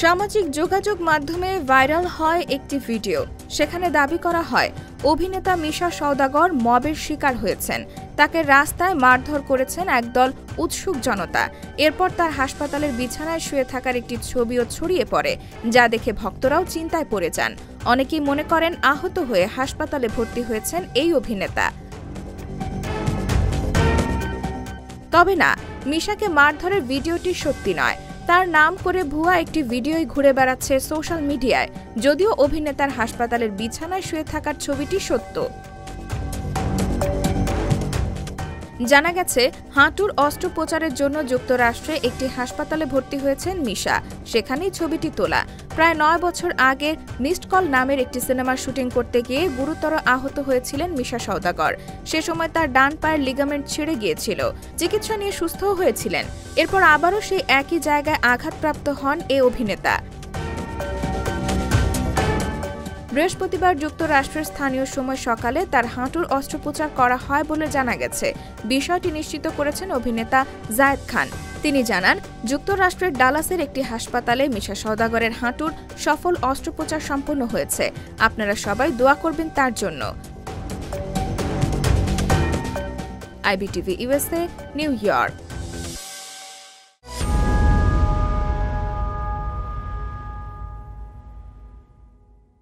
সামাজিক যোগাযোগ মাধ্যমে ভাইরাল হয় একটি ভিডিও। সেখানে দাবি করা হয় অভিনেতা মিশা সওদাগর মবের শিকার হয়েছেন। তাকে রাস্তায় মারধর করেছেন একদল উৎসুক জনতা। এরপর তার হাসপাতালের বিছানায় শুয়ে থাকার একটি ছবিও ছড়িয়ে পড়ে, যা দেখে ভক্তরাও চিন্তায় পড়ে যান। অনেকেই মনে করেন আহত হয়ে হাসপাতালে ভর্তি হয়েছেন এই অভিনেতা। তবে না, মিশাকে মারধরের ভিডিওটি সত্যি নয়। তার নাম করে ভুয়া একটি ভিডিওই ঘুরে বেড়াচ্ছে সোশ্যাল মিডিয়ায়। যদিও অভিনেতার হাসপাতালের বিছানায় শুয়ে থাকার ছবিটি সত্য। জানা গেছে, হাঁটুর অস্ত্রোপচারের জন্য যুক্তরাষ্ট্রে একটি হাসপাতালে ভর্তি হয়েছেন মিশা। সেখানেই ছবিটি তোলা। প্রায় 9 বছর আগে মিসড কল নামের একটি সিনেমার শুটিং করতে গিয়ে গুরুতর আহত হয়েছিলেন মিশা সওদাগর। সে সময় তার ডান পায়ের লিগামেন্ট ছিঁড়ে গিয়েছিল। চিকিৎসা নিয়ে সুস্থও হয়েছিলেন। এরপর আবারও সেই একই জায়গায় আঘাতপ্রাপ্ত হন এই অভিনেতা। বৃহস্পতিবার যুক্তরাষ্ট্রের স্থানীয় সময় সকালে তার হাঁটুর অস্ত্রোপচার করা হয় বলে জানা গেছে। বিষয়টি নিশ্চিত করেছেন অভিনেতা জায়েদ খান। তিনি জানান, যুক্তরাষ্ট্রের ডালাসের একটি হাসপাতালে মিশা সওদাগরের হাঁটুর সফল অস্ত্রোপচার সম্পন্ন হয়েছে। আপনারা সবাই দোয়া করবেন তার জন্য। IBTV USA, new York.